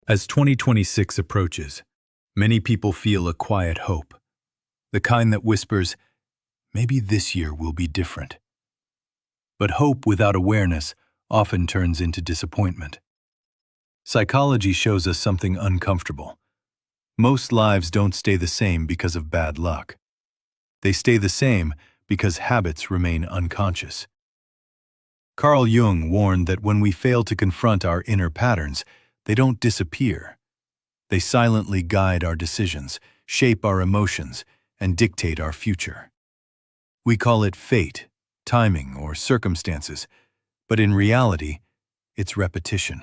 As 2026 approaches, many people feel a quiet hope, the kind that whispers, maybe this year will be different. But hope without awareness often turns into disappointment. Psychology shows us something uncomfortable. Most lives don't stay the same because of bad luck. They stay the same because habits remain unconscious. Carl Jung warned that when we fail to confront our inner patterns, they don't disappear. They silently guide our decisions, shape our emotions, and dictate our future. We call it fate, timing, or circumstances, but in reality, it's repetition.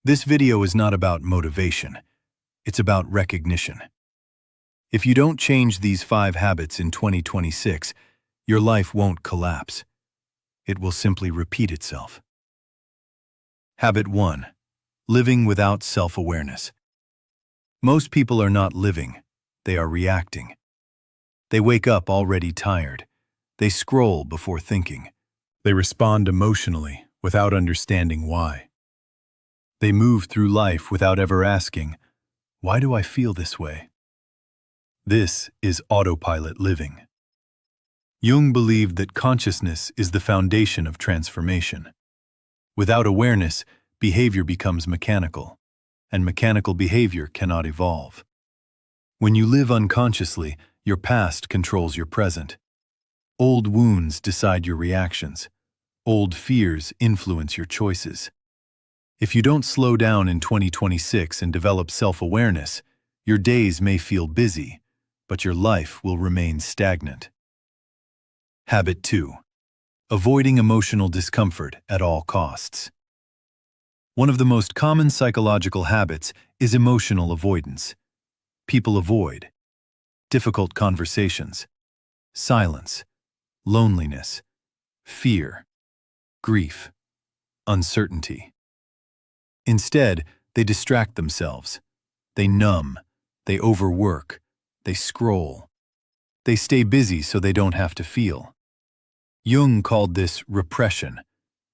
This video is not about motivation. It's about recognition. If you don't change these 5 habits in 2026, your life won't collapse. It will simply repeat itself. Habit 1. Living without self-awareness. Most people are not living, they are reacting. They wake up already tired. They scroll before thinking. They respond emotionally without understanding why. They move through life without ever asking, why do I feel this way? This is autopilot living. Jung believed that consciousness is the foundation of transformation. Without awareness, behavior becomes mechanical, and mechanical behavior cannot evolve. When you live unconsciously, your past controls your present. Old wounds decide your reactions. Old fears influence your choices. If you don't slow down in 2026 and develop self-awareness, your days may feel busy, but your life will remain stagnant. Habit 2. Avoiding emotional discomfort at all costs. One of the most common psychological habits is emotional avoidance. People avoid difficult conversations, silence, loneliness, fear, grief, uncertainty. Instead, they distract themselves. They numb, they overwork, they scroll. They stay busy so they don't have to feel. Jung called this repression,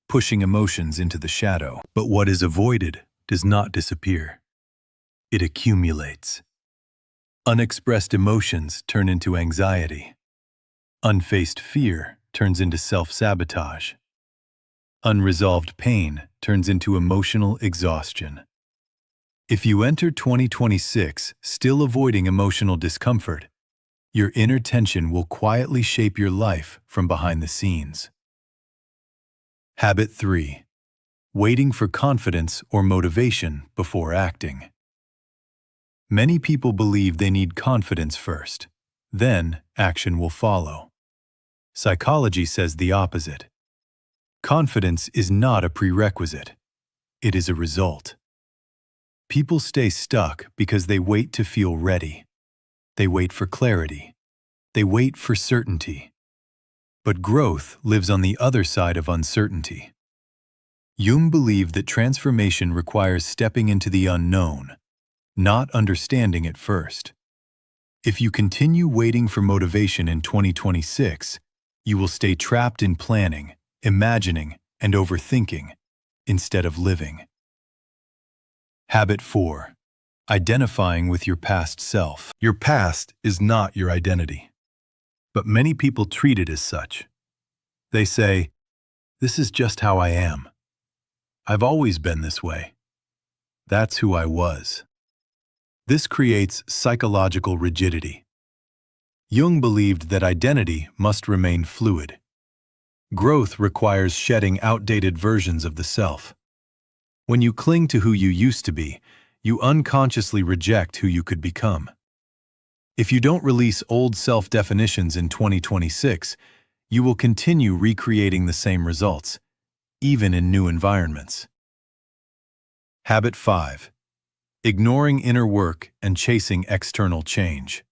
pushing emotions into the shadow. But what is avoided does not disappear. It accumulates. Unexpressed emotions turn into anxiety. Unfaced fear turns into self-sabotage. Unresolved pain turns into emotional exhaustion. If you enter 2026 still avoiding emotional discomfort, your inner tension will quietly shape your life from behind the scenes. Habit 3. Waiting for confidence or motivation before acting. Many people believe they need confidence first, then action will follow. Psychology says the opposite. Confidence is not a prerequisite. It is a result. People stay stuck because they wait to feel ready. They wait for clarity. They wait for certainty. But growth lives on the other side of uncertainty. Jung believed that transformation requires stepping into the unknown, not understanding it first. If you continue waiting for motivation in 2026, you will stay trapped in planning, imagining, and overthinking instead of living. Habit 4. Identifying with your past self. Your past is not your identity, but many people treat it as such. They say, "This is just how I am. I've always been this way. That's who I was." This creates psychological rigidity. Jung believed that identity must remain fluid. Growth requires shedding outdated versions of the self. When you cling to who you used to be, you unconsciously reject who you could become. If you don't release old self-definitions in 2026, you will continue recreating the same results, even in new environments. Habit 5. Ignoring inner work and chasing external change.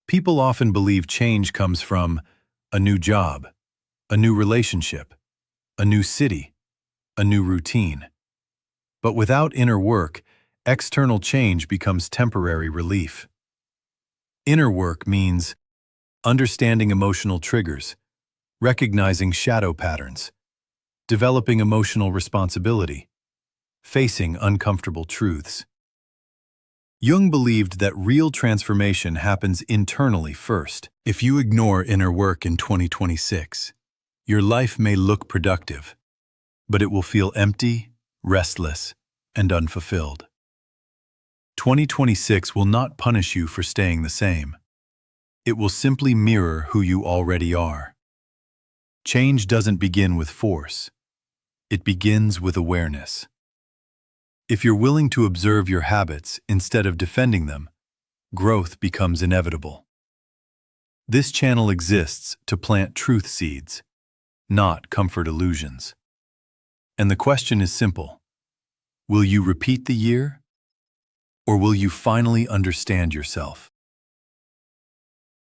People often believe change comes from a new job, a new relationship, a new city, a new routine. But without inner work, external change becomes temporary relief. Inner work means understanding emotional triggers, recognizing shadow patterns, developing emotional responsibility, facing uncomfortable truths. Jung believed that real transformation happens internally first. If you ignore inner work in 2026, your life may look productive, but it will feel empty, restless, and unfulfilled. 2026 will not punish you for staying the same. It will simply mirror who you already are. Change doesn't begin with force. It begins with awareness. If you're willing to observe your habits instead of defending them, growth becomes inevitable. This channel exists to plant truth seeds, not comfort illusions. And the question is simple. Will you repeat the year? Or will you finally understand yourself?